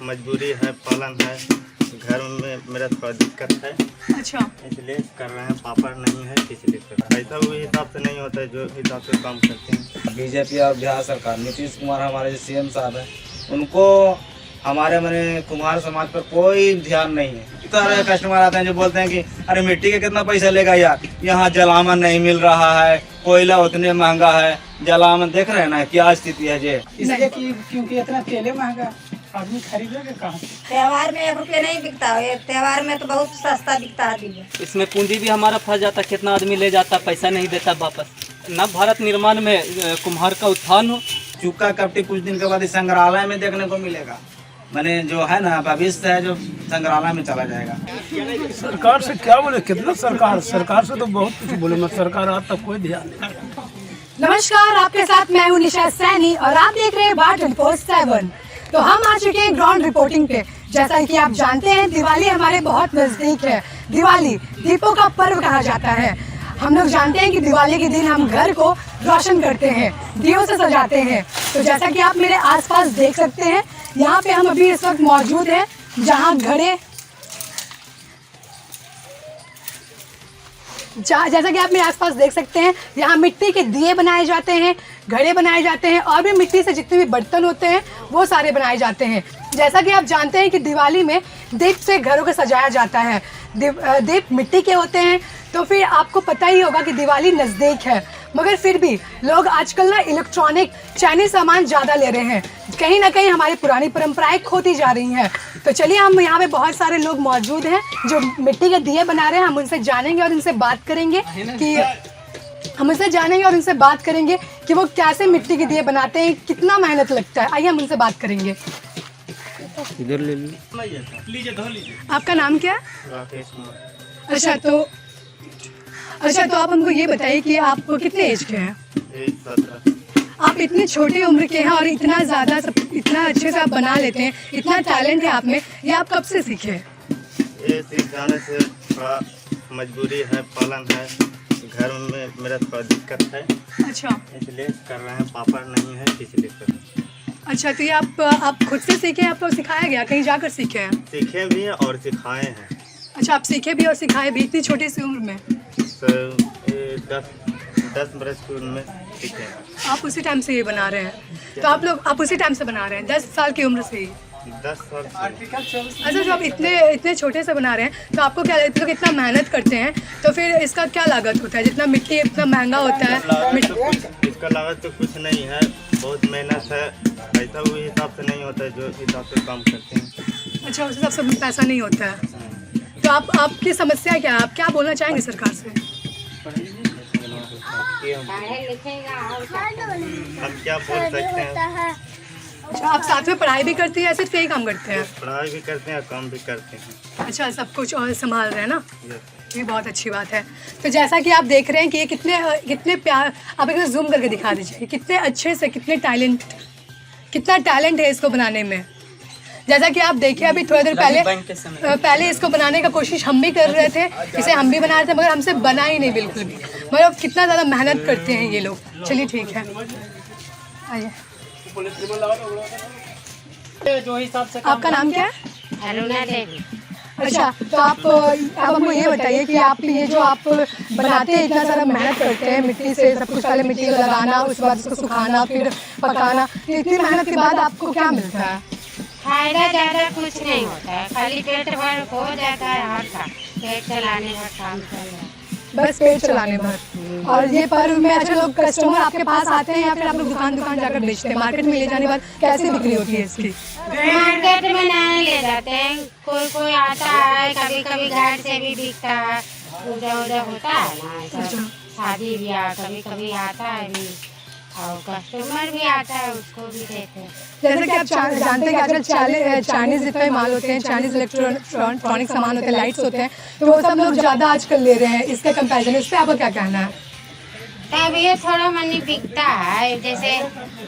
मजबूरी है, पालन है, घर में मेरा थोड़ा दिक्कत है। अच्छा, इसलिए कर रहे हैं। पापड़ नहीं है इसलिए कर रहे हैं। ऐसा वो हिसाब से नहीं होता है जो हिसाब से काम करते हैं। बीजेपी और बिहार सरकार, नीतीश कुमार हमारे जो सीएम साहब हैं, उनको हमारे मैंने कुमार समाज पर कोई ध्यान नहीं है। इतना सारे कस्टमर आते हैं जो बोलते हैं कि अरे मिट्टी के कितना पैसा लेगा यार, यहाँ जलावन नहीं मिल रहा है, कोयला उतने महंगा है, जलावन देख रहे हैं ना क्या स्थिति है जे। इसलिए क्योंकि इतना तेले महंगा, आदमी खरीदेगा कहाँ से? त्योहार में 1 रुपये नहीं बिकता है, त्योहार में तो बहुत सस्ता बिकता है दिल। इसमें पूंजी भी हमारा फंस जाता, कितना आदमी ले जाता, पैसा नहीं देता वापस। नव भारत निर्माण में कुम्हार का उत्थान हो। चुका कपटी कुछ दिन के बाद इस संग्रहालय में देखने को मिलेगा। मैंने जो है ना भविष्य है जो संग्रहालय में चला जाएगा। सरकार से क्या बोले, कितना सरकार से तो बहुत कुछ बोले, मगर सरकार आज तक कोई ध्यान नहीं। नमस्कार, आपके साथ मैं हूं निशा सैनी और आप देख रहे हैं बात 24/7। तो हम आ चुके हैं ग्राउंड रिपोर्टिंग पे। जैसा कि आप जानते हैं, दिवाली हमारे बहुत नजदीक है। दिवाली दीपों का पर्व कहा जाता है। हम लोग जानते हैं कि दिवाली के दिन हम घर को रोशन करते हैं, दियों से सजाते हैं। तो जैसा कि आप मेरे आसपास देख सकते हैं, यहाँ पे हम अभी इस वक्त मौजूद हैं जहाँ जैसा कि आप मेरे आसपास देख सकते हैं, यहाँ मिट्टी के दिए बनाए जाते हैं, घड़े बनाए जाते हैं और भी मिट्टी से जितने भी बर्तन होते हैं वो सारे बनाए जाते हैं। जैसा कि आप जानते हैं कि दिवाली में दीप से घरों को सजाया जाता है। दीप मिट्टी के होते हैं, तो फिर आपको पता ही होगा कि दिवाली नज़दीक है। मगर फिर भी लोग आजकल ना इलेक्ट्रॉनिक चाइनीज सामान ज़्यादा ले रहे हैं। कहीं ना कहीं हमारी पुरानी परंपराएं खोती जा रही हैं। तो चलिए, हम यहाँ पे बहुत सारे लोग मौजूद हैं जो मिट्टी के दिए बना रहे हैं। हम उनसे जानेंगे और उनसे बात करेंगे कि वो कैसे मिट्टी के दिए बनाते हैं, कितना मेहनत लगता है। आइए हम उनसे बात करेंगे। इधर ले लीजिए। आपका नाम क्या है? राकेश कुमार। अच्छा, तो आप हमको ये बताइए कि आप कितने एज के हैं? 17। आप इतनी छोटी उम्र के हैं और इतना ज़्यादा इतना अच्छे से आप बना लेते हैं, इतना टैलेंट है आप में, ये आप कब से सीखे? ये सीख जाने से थोड़ा मजबूरी है, पालन है, घर में मेरा थोड़ा दिक्कत है। अच्छा, इसलिए कर रहे हैं। पापड़ नहीं है इसलिए कर रहे हैं। अच्छा, तो ये आप खुद से सीखे हैं, आपको सिखाया गया, कहीं जाकर सीखे हैं? सीखे भी हैं और सिखाए हैं। अच्छा, आप सीखे भी और सिखाए भी इतनी छोटी सी उम्र में? तो 10 बरस की उम्र में सीखे हैं। आप उसी टाइम से ये बना रहे हैं? तो आप उसी टाइम से बना रहे हैं, 10 साल की उम्र से ही? 10 साल से। अच्छा, जो आप इतने छोटे से बना रहे हैं, तो आपको क्या लगता है, इतना मेहनत करते हैं तो फिर इसका क्या लागत होता है? जितना मिट्टी इतना महंगा होता है। इसका लागत तो कुछ नहीं है, बहुत मेहनत है। पैसा वो हिसाब से नहीं होता है जो हिसाब से काम करते हैं। अच्छा, उस हिसाब से पैसा नहीं होता है। तो आपकी समस्या क्या है? आप क्या बोलना चाहेंगे सरकार से? हम क्या बोल सकते हैं। अच्छा, आप साथ में पढ़ाई भी करती हैं या सिर्फ यही काम करते हैं? पढ़ाई भी करते हैं, काम भी करते हैं। अच्छा, सब कुछ और संभाल रहे हैं ना, यस। ये बहुत अच्छी बात है। तो जैसा कि आप देख रहे हैं कि ये कितने प्यार, आप एक जूम करके दिखा दीजिए, कितने अच्छे से कितना टैलेंट है इसको बनाने में। जैसा कि आप देखिए, अभी थोड़ी देर पहले इसको बनाने का कोशिश हम भी कर रहे थे, इसे हम भी बना रहे थे, मगर हमसे बना ही नहीं बिल्कुल भी। मतलब कितना ज़्यादा मेहनत करते हैं ये लोग। चलिए ठीक है, आइए। आपका नाम क्या है? अच्छा, तो आप हमको ये बताइए कि आप ये जो आप बनाते हैं, इतना सारा मेहनत करते हैं मिट्टी से, सब कुछ पहले मिट्टी को लगाना, उसके बाद उसको सुखाना, फिर पकाना, इतनी मेहनत के बाद आपको क्या मिलता है? फायदा ज़्यादा कुछ नहीं होता है, खाली पेट भर हो जाता है। हर का पेट चलाने का काम कर रहे हैं, बस पेट चलाने भर। और ये पर्व में अच्छा, लोग कस्टमर आपके पास आते हैं या फिर आप लोग दुकान जाकर बेचते हैं? मार्केट में ले जाने के बाद कैसे बिक्री होती है इसकी? मार्केट में नहीं ले जाते हैं, कोई आता है, कभी कभी घर से भी बिकता है। पूजा होता है ना, शादी ब्याह कभी आता है भी, और कस्टमर भी आता है, उसको भी देते हैं। जैसे कि आप जानते हैं कि आजकल चाइनीज जितने माल होते हैं, चाइनीज इलेक्ट्रॉनिक सामान होते हैं, लाइट्स होते हैं, तो वो सब लोग ज़्यादा आजकल ले रहे हैं। इसके कंपैरिजन इस पर आपका क्या कहना है? तब ये थोड़ा मनी बिकता है। जैसे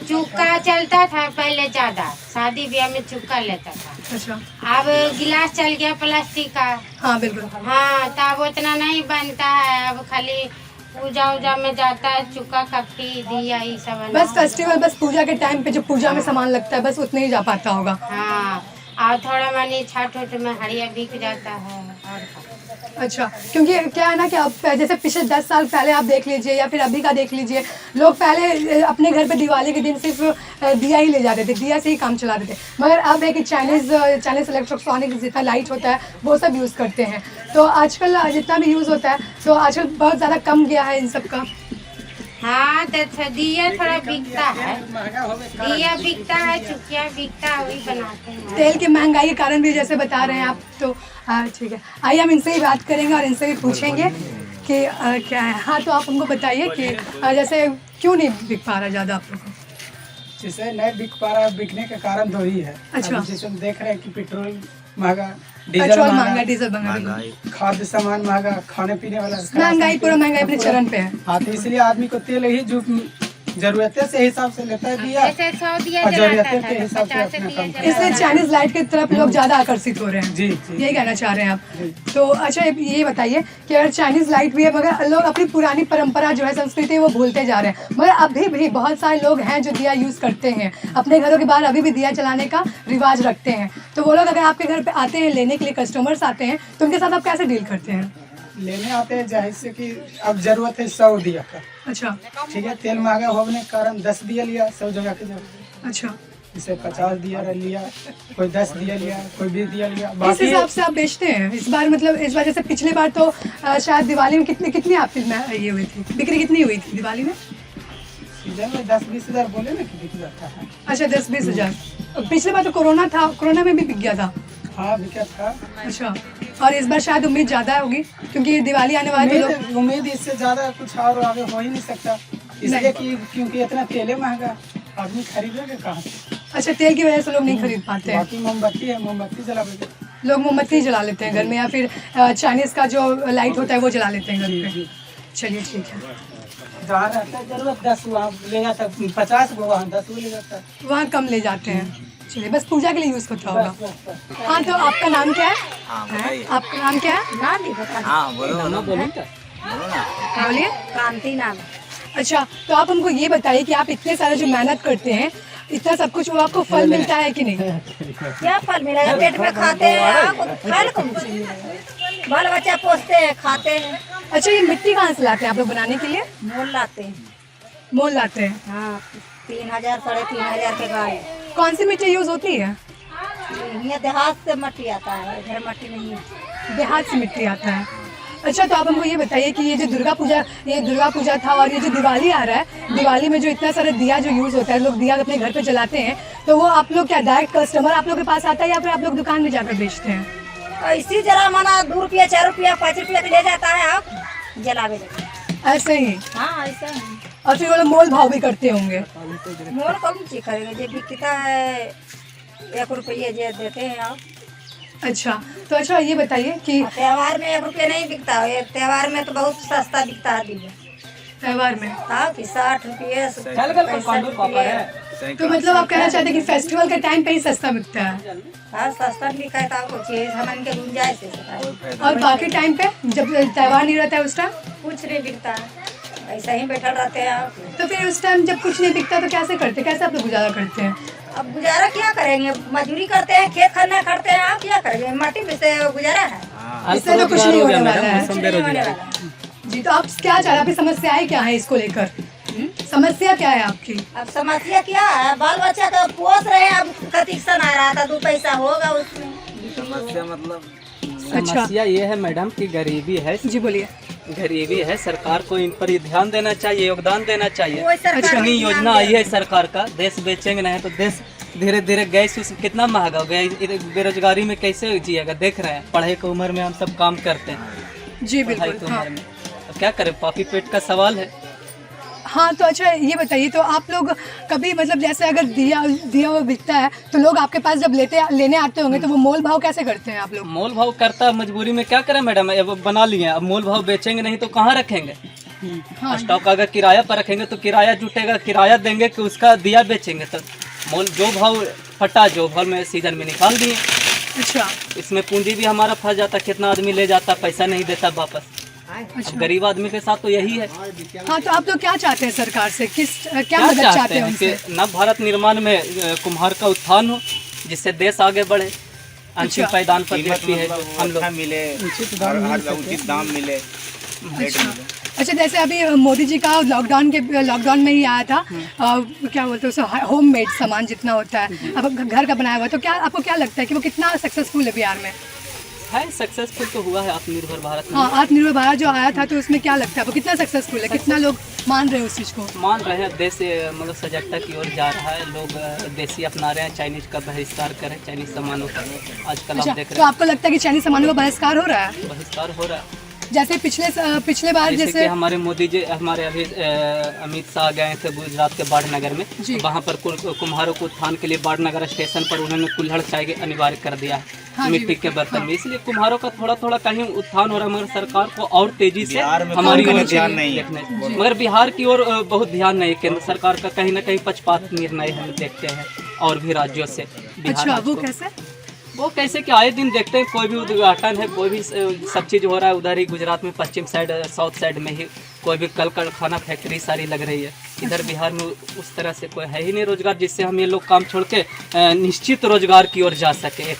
चुक्का चलता था पहले ज़्यादा, शादी ब्याह में चुक्का लेता था। अच्छा, अब गिलास चल गया प्लास्टिक का। हाँ बिल्कुल। हाँ, तब उतना नहीं बनता है, अब खाली पूजा में जाता है, चुक्का कपटी दिया ये सब। बस फेस्टिवल, बस पूजा के टाइम पे जो पूजा में सामान लगता है, बस उतने ही जा पाता होगा। हाँ, और थोड़ा मानी छठ उठ में हड़िया बिक जाता है और क्या। अच्छा, क्योंकि क्या है ना कि अब जैसे पिछले 10 साल पहले आप देख लीजिए या फिर अभी का देख लीजिए, लोग पहले अपने घर पे दिवाली के दिन सिर्फ दिया ही ले जाते थे, दिया से ही काम चलाते थे। मगर अब है कि चाइनीज़ इलेक्ट्रॉनिक जितना लाइट होता है वो सब यूज़ करते हैं। तो आजकल जितना भी यूज़ होता है तो आजकल बहुत ज़्यादा कम गया है इन सब का। हाँ तो दिया थोड़ा बिकता है, दिया बिकता है, चुकिया बिकता है, वही बनाते हैं। तेल की महंगाई के कारण भी जैसे बता रहे हैं आप, तो ठीक है, आइए हम इनसे ही बात करेंगे और इनसे भी पूछेंगे कि क्या है। हाँ, तो आप हमको बताइए कि जैसे क्यों नहीं बिक पा रहा ज़्यादा आप लोग को? जैसे नहीं बिक पा रहा, बिकने का कारण दो ही है। अच्छा। अभी जैसे हम देख रहे हैं कि पेट्रोल महंगा, डीजल पेट्रोल महंगा, महंगा, डीजल महंगा, खाद्य सामान महंगा, खाने पीने वाला महंगाई पूरा महंगाई अपने चरण पे है। हाँ, तो इसलिए आदमी को तेल ही जो जरूरत है से हिसाब से लेता है दिया, जैसे 100 दिया और जलाता जरूरत था के हिसाब से 50 अपना दिया काम जलाता इसलिए चाइनीज लाइट की तरफ लोग ज़्यादा आकर्षित हो रहे हैं। जी जी। यही कहना चाह रहे हैं आप। तो अच्छा, ये बताइए कि अगर चाइनीज लाइट भी है मगर लोग अपनी पुरानी परंपरा जो है, संस्कृति है, वो भूलते जा रहे हैं। मगर अभी भी बहुत सारे लोग हैं जो दिया यूज़ करते हैं, अपने घरों के बाहर अभी भी दिया जलाने का रिवाज रखते हैं। तो वो लोग अगर आपके घर पे आते हैं, लेने के लिए कस्टमर्स आते हैं, तो उनके साथ आप कैसे डील करते हैं? लेने आते हैं जाहिर से कि अब जरूरत है 100 दिया का, अच्छा ठीक है, तेल महंगा होने के कारण 10 दिया लिया 100 जगह के जगह, अच्छा, जैसे 50 दिया लिया, कोई 10 दिया लिया, कोई 20 दिया लिया। इस बाकी हिसाब से आप बेचते हैं? इस बार मतलब इस बार जैसे पिछले बार तो शायद दिवाली में कितनी आपकी ये हुई थी, बिक्री कितनी हुई थी दिवाली में? सीजन में 10-20 हज़ार बोले ना कि बिक जाता है। अच्छा, 10-20 हज़ार। पिछले बार तो कोरोना था, कोरोना में भी बिक गया था। हाँ, बिका था। अच्छा, और इस बार शायद उम्मीद ज़्यादा होगी क्योंकि दिवाली आने वाली है, तो लोग उम्मीद इससे ज्यादा कुछ और आगे हो ही नहीं सकता, इसलिए कि क्योंकि इतना तेल महंगा, आदमी खरीदेगा कहाँ से? अच्छा, तेल की वजह से लोग नहीं खरीद पाते हैं। बाकी मोमबत्ती है, मोमबत्ती जलावेंगे। लोग मोमबत्ती जला लेते हैं घर में, या फिर चाइनीज़ का जो लाइट होता है वो जला लेते हैं घर पे। चलिए ठीक है। जहाँ रहता है जरूरत 10 वहाँ ले जाता है, 50 को वहाँ 10 ले जाता है। वहाँ कम ले जाते हैं। चलिए, बस पूजा के लिए यूज़ होता होगा। हाँ, तो आपका नाम क्या है? आपका नाम क्या है? हाँ बोलो बोलिए। कांति नाम। अच्छा, तो आप हमको ये बताइए कि आप इतने सारे जो मेहनत करते हैं, इतना सब कुछ, वो आपको फल मिलता है कि नहीं? क्या फल मिलेगा? पेट में खाते हैं आप, फल कौन सी मिलेगा? बाल बच्चा पोसते हैं, खाते हैं। अच्छा, ये मिट्टी कहाँ से लाते हैं आप लोग बनाने के लिए? मोल लाते हैं। मोल लाते हैं। हाँ, 3000 3,500 के गाड़ी। कौन सी मिट्टी यूज़ होती है? यहाँ देहात से मट्टी आता है, इधर मट्टी नहीं है। देहात से मिट्टी आता है। अच्छा, तो आप हमको ये बताइए कि ये जो दुर्गा पूजा था और ये जो दिवाली आ रहा है, दिवाली में जो इतना सारा दिया जो यूज़ होता है, लोग दिया अपने घर पे जलाते हैं, तो वो आप लोग क्या डायरेक्ट कस्टमर आप लोग के पास आता है या फिर आप लोग दुकान में जाकर बेचते हैं? ऐसी जरा माना 2 रुपया 4 रुपया 5 रुपया ले जाता है, आप जलावे ऐसे ही? हाँ ऐसा है। और फिर वो लोग मोल भाव भी करते होंगे? मोल कम चीज करेंगे, जो बिकता है 1 रुपये जो देते हैं आप। अच्छा, तो अच्छा ये बताइए कि त्योहार में 1 रुपये नहीं बिकता है, त्योहार में तो बहुत सस्ता बिकता है दिया। त्योहार में हाँ कि 60 रुपये तो मतलब आप कहना चाहते हैं कि फेस्टिवल के टाइम पे ही सस्ता बिकता है? हाँ सस्ता बिका है, आपको चीज हमन के गुंजाइश है। और बाकी टाइम पे जब त्योहार नहीं रहता है उस टाइम कुछ नहीं बिकता है, ऐसा ही बैठल रहते हैं आप। तो फिर उस टाइम जब कुछ नहीं बिकता तो कैसे करते, कैसे आप लोग गुजारा करते हैं? अब गुजारा क्या करेंगे, मजदूरी करते हैं, खेत खाना करते हैं, आप क्या करेंगे, माटी में से गुजारा है। इससे तो कुछ नहीं होने वाला है। कुछ नहीं होने वाला है। जी, तो आप क्या चाह रहे हैं, आपकी समस्याएं क्या है इसको लेकर? समस्या क्या है आपकी? अब समस्या क्या है, बाल बच्चा तो पोस रहे हैं, अब कतीक्सन आ रहा था, 2 पैसा होगा उसमें। समस्या मतलब समस्या ये है मैडम कि गरीबी है। जी बोलिए। गरीबी है, सरकार को इन पर ध्यान देना चाहिए, योगदान देना चाहिए। कोई सरकार इतनी नहीं योजना ध्यान आई है सरकार का, देश बेचेंगे नहीं तो देश धीरे धीरे गैस कितना महंगा हो गया, बेरोजगारी में कैसे जिएगा। देख रहे हैं, पढ़ाई की उम्र में हम सब काम करते हैं, जी पढ़ाई बिल्कुल। की हाँ। उम्र में तो क्या करें, पापी पेट का सवाल है। हाँ, तो अच्छा ये बताइए, तो आप लोग कभी मतलब जैसे अगर दिया हुआ बिकता है तो लोग आपके पास जब लेने आते होंगे तो वो मोल भाव कैसे करते हैं आप लोग? मोल भाव करता मजबूरी में क्या करें मैडम, अब बना लिए हैं, अब मोल भाव बेचेंगे नहीं तो कहाँ रखेंगे। हाँ। स्टॉक अगर किराया पर रखेंगे तो किराया जुटेगा, किराया देंगे कि उसका दिया बेचेंगे, तो मोल जो भाव फटा जो भाव में सीजन में निकाल दिए। अच्छा इसमें पूंजी भी हमारा फंस जाता, कितना आदमी ले जाता, पैसा नहीं देता वापस। अच्छा। गरीब आदमी के साथ तो यही है। हाँ, तो आप लोग क्या चाहते हैं सरकार से, क्या क्या मदद चाहते हैं कि उनसे? नव भारत निर्माण में कुम्हार का उत्थान हो, जिससे देश आगे बढ़े। अंतिम पायदान पर कीमत देती है जो मतलब हम लोग। अच्छा मिले, हर उचित दाम मिले, रेट मिले। अच्छा, जैसे अभी मोदी जी का लॉकडाउन में ही आया था, क्या बोलते हैं उसे, होममेड सामान जितना होता है अब घर का बनाया हुआ, तो क्या आपको क्या लगता है कि वो कितना सक्सेसफुल है बिहार में? है सक्सेसफुल तो हुआ है आत्मनिर्भर भारत में। हाँ, आत्मनिर्भर भारत जो आया था, तो उसमें क्या लगता है वो कितना सक्सेसफुल है, कितना लोग मान रहे हैं उस चीज़ को? मान रहे हैं, देश मतलब सजगता की ओर जा रहा है, लोग देसी अपना रहे हैं, चाइनीज का बहिष्कार करें, चाइनीज सामानों का आजकल अच्छा, आप देख तो रहे हैं आपको लगता है कि चाइनीज सामानों का बहिष्कार हो रहा है? बहिष्कार हो रहा है। जैसे पिछले बार जैसे कि जैसे हमारे मोदी जी हमारे अभी अमित शाह गए थे गुजरात के बाढ़नगर में, जी। वहाँ पर कुम्हारों को उत्थान के लिए बाढ़नगर स्टेशन पर उन्होंने कुल्हड़ चाय के अनिवार्य कर दिया है, हाँ, मिट्टी के बर्तन में। इसलिए कुम्हारों का थोड़ा थोड़ा कहीं उत्थान हो रहा है, मगर सरकार को और तेजी से बिहार में हमारी कोई ओर ध्यान नहीं है। देखने, मगर बिहार की ओर बहुत ध्यान नहीं है केंद्र सरकार का, कहीं ना कहीं पक्षपात निर्णय हम देखते हैं और भी राज्यों से। अच्छा, वो कैसे? वो कैसे कि आए दिन देखते हैं, कोई भी उद्घाटन है, कोई भी सब चीज़ हो रहा है उधर ही गुजरात में, पश्चिम साइड साउथ साइड में ही कोई भी कल कारखाना फैक्ट्री सारी लग रही है। इधर बिहार में उस तरह से कोई है ही नहीं रोजगार, जिससे हम ये लोग काम छोड़ के निश्चित रोजगार की ओर जा सके।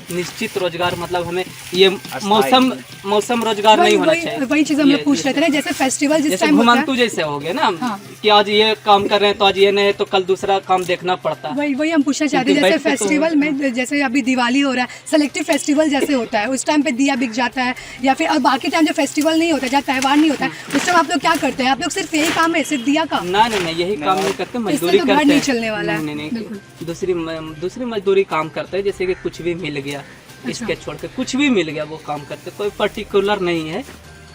निश्चित रोजगार मतलब हमें ये मौसम रोजगार नहीं होना चाहिए। वही चीज़ हम लोग पूछ रहे थे ना, जैसे फेस्टिवल जिस जैसे टाइम होता है, घुमंतु जैसे हो गए ना, हाँ। कि आज ये काम कर रहे हैं तो आज ये नहीं है तो कल दूसरा काम देखना पड़ता है। वही हम पूछना चाहते हैं, क्योंकि जैसे बैठ के तो- फेस्टिवल में, जैसे अभी दिवाली हो रहा है, सेलेक्टिव फेस्टिवल जैसे होता है, उस टाइम पे दिया बिक जाता है, या फिर और बाकी टाइम जो फेस्टिवल नहीं होता, जहाँ त्यौहार नहीं होता है, उस टाइम आप लोग क्या करते हैं? आप लोग सिर्फ यही काम है, सिर्फ दिया का? नहीं यही काम नहीं करते, मजदूरी तो घर करते नहीं हैं। चलने वाला है। नहीं बिल्कुल। दूसरी मजदूरी काम करते हैं, जैसे कि कुछ भी मिल गया, इसके छोड़ के कुछ भी मिल गया वो काम करते, कोई पर्टिकुलर नहीं है।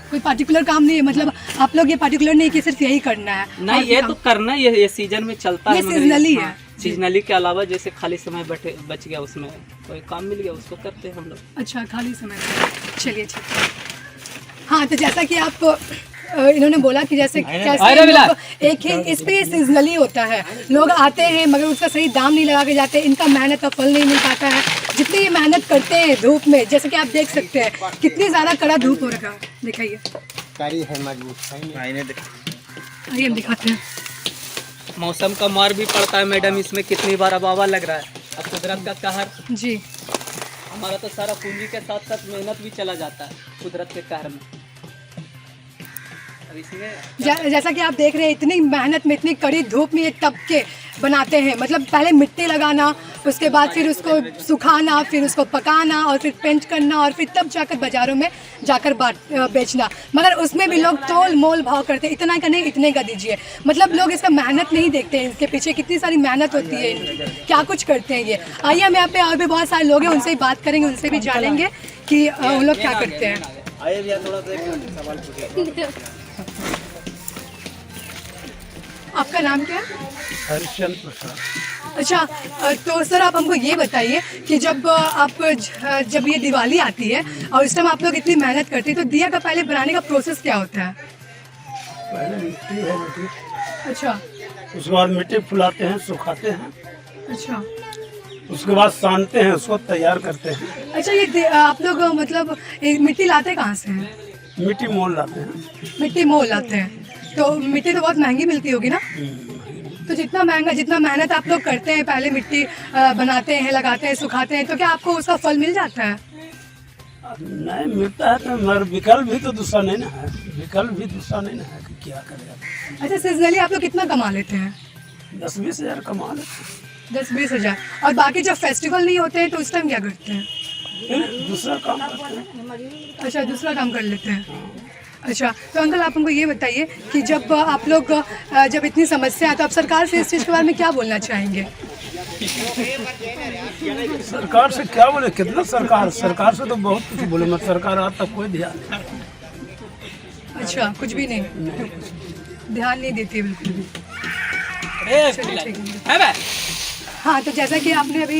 कोई पार्टिकुलर काम नहीं है, मतलब आप लोग ये पार्टिकुलर नहीं कि सिर्फ यही करना है? नहीं, ये तो करना ये सीजन में चलता है, ये मगर सीजनली है। सीजनली के अलावा जैसे खाली समय बच गया, उसमें कोई काम मिल गया उसको करते हैं हम लोग। अच्छा, खाली समय में। चलिए, ठीक है। हाँ, तो जैसा कि आप इन्होंने बोला कि जैसे कैसे लोग एक ही इस पे सीजनली होता है, लोग आते हैं मगर उसका सही दाम नहीं लगा के जाते, इनका मेहनत का फल नहीं मिल पाता है। जितनी ये मेहनत करते हैं धूप में, जैसे कि आप देख सकते हैं कितनी ज़्यादा कड़ा धूप हो रखा है, दिखाइए, आइए हम दिखाते हैं। मौसम का मार भी पड़ता है मैडम, इसमें कितनी बार अबावा लग रहा है। अब कुदरत का कहर, जी, हमारा तो सारा पूंजी के साथ साथ मेहनत भी चला जाता है कुदरत के कहर में। अब इसमें जैसा कि आप देख रहे हैं, इतनी मेहनत में, इतनी कड़ी धूप में ये टप के बनाते हैं, मतलब पहले मिट्टी लगाना, उसके बाद फिर उसको सुखाना, फिर उसको पकाना और फिर पेंट करना, और फिर तब जाकर बाज़ारों में जाकर बेचना। मगर उसमें भी लोग तोल मोल भाव करते हैं, इतना का नहीं इतने का दीजिए, मतलब लोग इसका मेहनत नहीं देखते हैं, इसके पीछे कितनी सारी मेहनत होती है, क्या कुछ करते हैं ये। आइए हम यहाँ पे और भी बहुत सारे लोग हैं, उनसे ही बात करेंगे, उनसे भी जानेंगे कि उन लोग क्या करते हैं। आइए भैया, थोड़ा सा एक सवाल पूछिए। आपका नाम क्या है? हरिश्चंद्र प्रसाद। अच्छा, तो सर आप हमको ये बताइए कि जब जब ये दिवाली आती है और इस टाइम आप लोग इतनी मेहनत करते हैं, तो दिया का पहले बनाने का प्रोसेस क्या होता है? पहले मिट्टी है, मिट्टी, अच्छा उसके बाद मिट्टी फुलाते हैं, सुखाते हैं, अच्छा उसके बाद सानते हैं, उसको तैयार करते हैं। अच्छा, ये आप लोग मतलब ये मिट्टी लाते कहाँ से हैं? मिट्टी मोल लाते हैं। मिट्टी मोल लाते हैं, तो मिट्टी तो बहुत महंगी मिलती होगी ना? तो जितना महंगा, जितना मेहनत आप लोग करते हैं, पहले मिट्टी बनाते हैं, लगाते हैं, सुखाते हैं, तो क्या आपको उसका फल मिल जाता है? नहीं मिलता है तो, मगर विकल्प भी तो दूसरा नहीं ना है, विकल्प भी दूसरा नहीं ना है कि क्या करेगा। अच्छा, सीजनली आप लोग कितना कमा लेते हैं? 10-20 हज़ार कमा लेते हैं। 10-20 हज़ार। और बाकी जब फेस्टिवल नहीं होते हैं तो उस टाइम क्या करते हैं? फिर दूसरा काम करते हैं। अच्छा, दूसरा काम कर लेते हैं। अच्छा, तो अंकल आप हमको ये बताइए कि जब आप लोग जब इतनी समस्या है, तो आप सरकार से इस चीज़ के बारे में क्या बोलना चाहेंगे? सरकार से क्या बोले, कितना सरकार से तो बहुत कुछ बोले, मगर सरकार आज तक कोई ध्यान नहीं। अच्छा, कुछ भी नहीं, ध्यान नहीं देती बिल्कुल भी। चलिए, ठीक है। हाँ, तो जैसा कि आपने अभी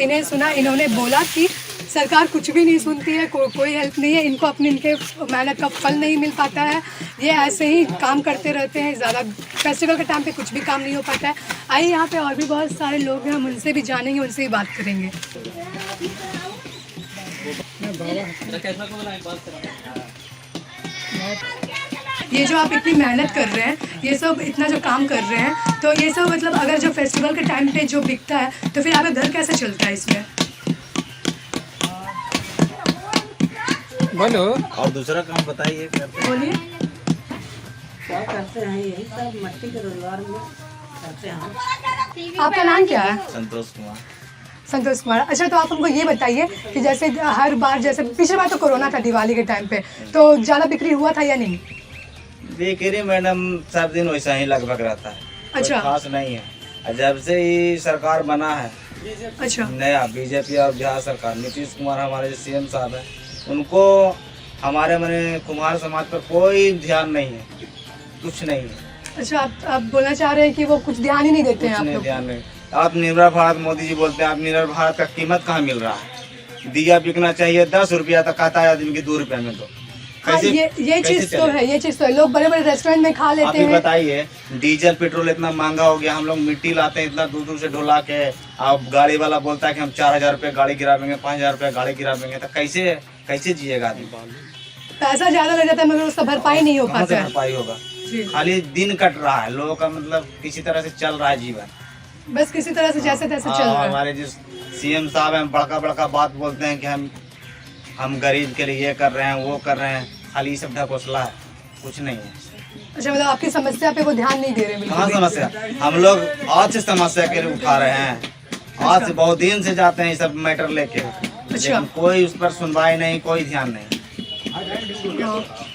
इन्हें सुना, इन्होंने बोला कि सरकार कुछ भी नहीं सुनती है, कोई हेल्प नहीं है इनको, इनके मेहनत का फल नहीं मिल पाता है, ये ऐसे ही काम करते रहते हैं, ज़्यादा फेस्टिवल के टाइम पे कुछ भी काम नहीं हो पाता है। आइए यहाँ पे और भी बहुत सारे लोग हैं, हम उनसे भी जानेंगे, उनसे ही बात करेंगे। ये जो आप इतनी मेहनत कर रहे हैं, ये सब इतना जो काम कर रहे हैं, तो ये सब मतलब अगर जो फेस्टिवल के टाइम पे जो बिकता है, तो फिर आपका घर कैसे चलता है इसमें? बोलो। और दूसरा काम बताइए करते हैं। बोलिए। क्या करते हैं, यही सब मट्टी के रोजगार में करते हैं। आपका नाम क्या है? संतोष कुमार। संतोष कुमार। अच्छा, तो आप हमको ये बताइए कि जैसे हर बार, जैसे पिछली बार तो कोरोना था दिवाली के टाइम पे, तो ज़्यादा बिक्री हुआ था या नहीं? बिक्री मैडम सब दिन वैसा ही लगभग रहता है, कोई अच्छा। खास नहीं है। जब से ही सरकार बना है अच्छा। नया बीजेपी और बिहार सरकार, नीतीश कुमार हमारे जो सीएम साहब हैं, उनको हमारे मैंने कुमार समाज पर कोई ध्यान नहीं है, कुछ नहीं है। अच्छा, आप बोलना चाह रहे हैं कि वो कुछ ध्यान ही नहीं देते हैं कुछ आप नहीं लोग? ध्यान नहीं। आत्मनिर्भर भारत मोदी जी बोलते हैं, आत्मनिर्भर भारत का कीमत कहाँ मिल रहा है? दिया बिकना चाहिए 10 रुपया, तो कहता है आदमी की 2 रुपया में। तो हाँ, ये चीज़ तो है, ये चीज़ तो है। लोग बड़े बड़े रेस्टोरेंट में खा आप लेते ही हैं। बताइए, डीजल पेट्रोल इतना महंगा हो गया, हम लोग मिट्टी लाते हैं इतना दूर दूर से ढोला के। अब गाड़ी वाला बोलता है कि हम 4000 रुपये गाड़ी गिरावेंगे, 5000 रुपये गाड़ी गिरावेंगे, तो कैसे जिएगा आदमी? पैसा ज़्यादा लग जाता है मगर उसका भरपाई नहीं हो कहाँ से पाता है। भरपाई होगा? जी। खाली दिन कट रहा है लोगों का, मतलब किसी तरह से चल रहा है जीवन। बस किसी तरह से जैसे तैसे चल रहा है। हमारे जो सीएम साहब हैं बड़का बड़का बात बोलते हैं कि हम गरीब के लिए ये कर रहे हैं, वो कर रहे हैं, खाली सब ढकोसला है, कुछ नहीं है। अच्छा, मतलब आपकी समस्या पे वो ध्यान नहीं दे रहे बिल्कुल कहाँ भी। समस्या? हम लोग आज से समस्या के लिए उठा रहे हैं, आज से बहुत दिन से जाते हैं ये सब मैटर लेके, लेकिन कोई उस पर सुनवाई नहीं, कोई ध्यान नहीं।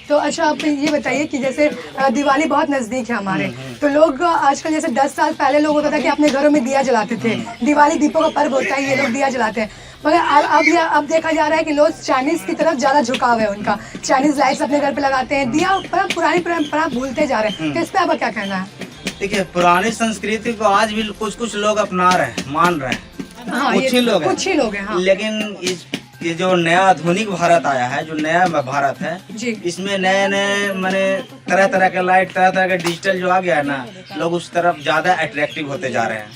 तो अच्छा, आप ये बताइए कि जैसे दिवाली बहुत नज़दीक है हमारे, तो लोग आजकल जैसे 10 साल पहले लोग होता था कि अपने घरों में दिया जलाते थे, दिवाली दीपों का पर्व होता है, ये लोग दिया जलाते हैं। मगर अब देखा जा रहा है कि लोग चाइनीज़ की तरफ ज़्यादा झुकाव है उनका, चाइनीज़ लाइट्स अपने घर पे लगाते हैं, दिया पुरानी परंपरा भूलते जा रहे हैं। तो इस पर आपका क्या कहना है? देखिए, पुरानी संस्कृति को आज भी कुछ लोग अपना रहे हैं, मान रहे हैं। हाँ, कुछ ही लोग हैं। कुछ ही लोग हैं, हाँ। लेकिन ये जो नया आधुनिक भारत आया है, जो नया भारत है, जी। इसमें नए माने तरह तरह के लाइट, तरह तरह के डिजिटल जो आ गया है ना, लोग उस तरफ ज्यादा अट्रैक्टिव होते जा रहे हैं।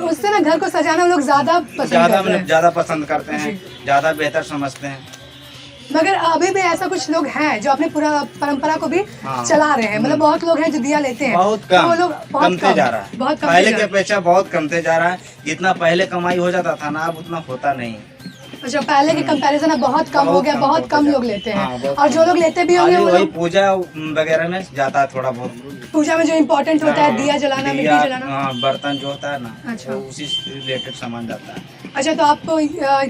उससे ना घर को सजाना लोग ज्यादा पसंद करते हैं। ज्यादा पसंद करते हैं, ज्यादा बेहतर समझते हैं। मगर अभी भी ऐसा कुछ लोग हैं जो अपने पूरा परंपरा को भी चला रहे हैं, मतलब बहुत लोग हैं जो दिया लेते हैं। बहुत कम, वो लोग कमते जा रहा है, बहुत पहले की अपेक्षा बहुत कमते जा रहा है। जितना पहले कमाई हो जाता था ना, अब उतना होता नहीं। अच्छा, पहले के कंपैरिजन में बहुत कम हो गया, बहुत कम लोग लेते हैं। हाँ, और जो लोग लेते भी होंगे वो वही लोग पूजा वगैरह में जाता है थोड़ा बहुत। पूजा में जो इम्पोर्टेंट होता है, दिया जलाना, मिट्टी जलाना। हाँ, बर्तन जो होता है ना, अच्छा। तो उसी से रिलेटेड सामान जाता है। अच्छा, तो आप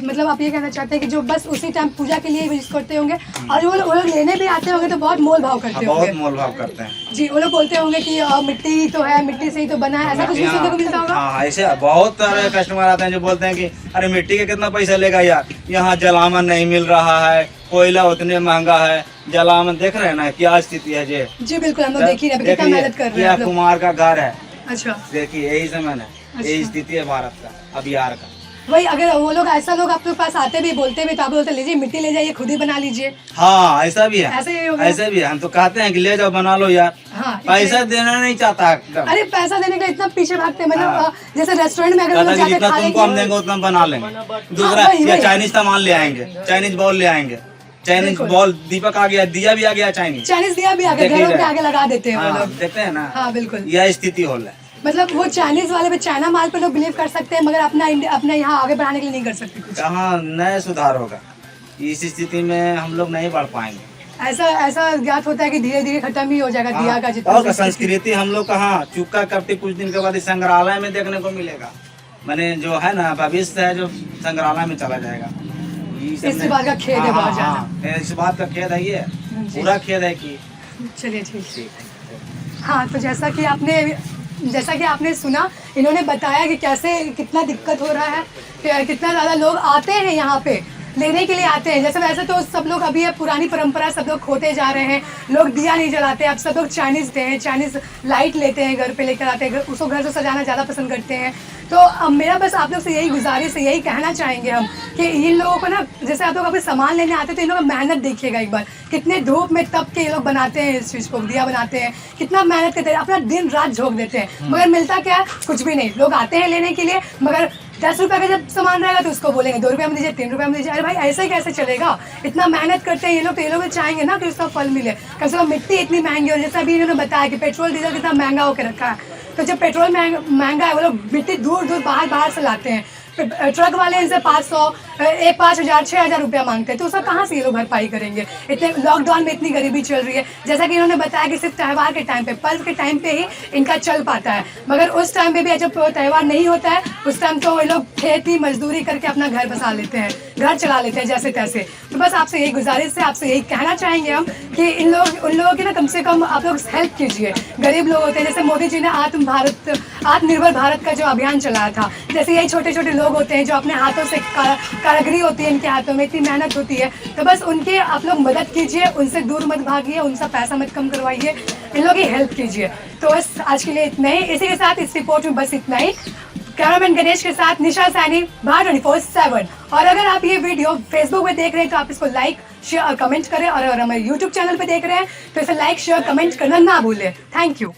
मतलब आप ये कहना चाहते हैं कि जो बस उसी टाइम पूजा के लिए यूज करते होंगे, और वो लोग लेने भी आते होंगे तो बहुत मोल भाव करते बहुत होंगे। मोल भाव करते हैं जी, वो लोग बोलते होंगे कि मिट्टी तो है, मिट्टी से ही तो बना है, ऐसा कुछ भी सुनने को मिलता होगा। हाँ, ऐसे बहुत सारे कस्टमर आते हैं जो बोलते हैं कि अरे मिट्टी के कितना पैसा लेगा यार, यहाँ जलावन नहीं मिल रहा है, कोयला उतने महंगा है, जलावन देख रहे हैं ना क्या स्थिति है। जी बिल्कुल, हम लोग देख ही रहे हैं, कितना मेहनत कर रहे हैं आप लोग। कुमार का घर है। अच्छा, देखिए यही समय है, यही स्थिति है भारत का, बिहार का। वही अगर वो लोग ऐसा लोग आपके पास आते भी बोलते भी तो आप बोलते लीजिए मिट्टी ले जाइए, खुद ही बना लीजिए। हाँ, ऐसा भी है, ऐसे ही हो गया। ऐसे भी है। हम तो कहते हैं कि ले जाओ बना लो यार, हाँ, पैसा देना नहीं चाहता एकदम। अरे पैसा देने के लिए इतना पीछे भागते हैं, मतलब जैसे रेस्टोरेंट में अगर लोग जाके जितना खा तुमको हम देंगे लेंगे। उतना बना लेंगे। दूसरा वही, या वही। चाइनीज सामान ले आएंगे, चाइनीज बॉल ले आएंगे, चाइनीज बॉल, दीपक आ गया, दिया भी आ गया चाइनीज दिया भी आगे घरों के आगे लगा देते हैं वो हाँ, लोग। देखते हैं ना। हाँ, बिल्कुल। यह स्थिति हो रहा है। मतलब वो चाइनीज वाले पे, चाइना माल पे लोग बिलीव कर सकते हैं, मगर अपना यहाँ आगे बढ़ाने के लिए नहीं कर सकते कुछ। कहाँ नया सुधार होगा? इस स्थिति में हम लोग नहीं बढ़ पाएंगे। ऐसा ज्ञात होता है कि धीरे धीरे खत्म ही हो जाएगा दिया का जितना और संस्कृति हम लोग कहाँ चुपका करते, कुछ दिन के बाद इस संग्रहालय में देखने को मिलेगा। मैंने जो है ना भविष्य है जो संग्रहालय में चला जाएगा। इस बात का खेद है बहुत ज्यादा। इस बात का खेद है, ये पूरा खेद है कि। चलिए ठीक। हाँ, तो जैसा कि आपने सुना, इन्होंने बताया कि कैसे कितना दिक्कत हो रहा है, कितना ज़्यादा लोग आते हैं यहाँ पे लेने के लिए आते हैं। जैसे वैसे तो सब लोग अभी पुरानी परंपरा सब लोग खोते जा रहे हैं, लोग दिया नहीं जलाते, अब सब लोग चाइनीज़ लाइट लेते हैं, घर पे लेकर आते हैं, उसको घर से सजाना ज़्यादा पसंद करते हैं। तो मेरा बस आप लोग से यही गुजारिश है, यही कहना चाहेंगे हम कि इन लोगों को ना, जैसे आप लोग अभी सामान लेने आते तो इन लोगों का मेहनत देखिएगा एक बार, कितने धूप में तप के ये लोग बनाते हैं इस चीज़ को, दिया बनाते हैं, कितना मेहनत करते हैं, अपना दिन रात झोंक देते हैं, मगर मिलता क्या है? कुछ भी नहीं। लोग आते हैं लेने के लिए, मगर 10 रुपये का जब सामान रहेगा तो उसको बोलेंगे 2 रुपये में दीजिए, 3 रुपये में दीजिए। अरे भाई, ऐसे ही कैसे चलेगा? इतना मेहनत करते हैं ये लोग, तो ये लोग चाहेंगे ना कि उसका फल मिले। कम से कम मिट्टी इतनी महंगी, और जैसा अभी इन्होंने बताया कि पेट्रोल डीजल कितना महंगा होकर रखा है, तो जब पेट्रोल महंगा है, वो लोग मिट्टी दूर बाहर से लाते हैं, ट्रक वाले इनसे 500 5,000 6,000 रुपया मांगते हैं, तो उसका कहाँ से ये लोग भरपाई करेंगे? इतने लॉकडाउन में इतनी गरीबी चल रही है। जैसा कि इन्होंने बताया कि सिर्फ त्यौहार के टाइम पे, पर्व के टाइम पे ही इनका चल पाता है, मगर उस टाइम पे भी जब त्यौहार नहीं होता है उस टाइम तो ये लोग खेती मजदूरी करके अपना घर बसा लेते हैं, घर चला लेते हैं जैसे तैसे। तो बस आपसे यही गुजारिश है, आपसे यही कहना चाहेंगे हम कि उन लोगों की ना कम से कम आप लोग हेल्प कीजिए। गरीब लोग होते हैं, जैसे मोदी जी ने आत्मनिर्भर भारत का जो अभियान चलाया था, जैसे यही छोटे छोटे लोग होते हैं जो अपने हाथों से कारीगरी होती है, इनके हाथों में इतनी मेहनत होती है, तो बस उनके आप लोग मदद कीजिए, उनसे दूर मत भागिए, उनसे पैसा मत कम करवाइए, इन लोगों की हेल्प कीजिए। तो बस आज के लिए इतना ही, इसी के साथ इस रिपोर्ट में बस इतना ही। कैमरामैन गणेश के साथ निशा सैनी, भारत 24/7। और अगर आप ये वीडियो फेसबुक पे देख रहे हैं तो आप इसको लाइक शेयर और कमेंट करें, और अगर हमारे यूट्यूब चैनल पे देख रहे हैं तो इसे लाइक शेयर कमेंट करना ना भूलें। Thank you.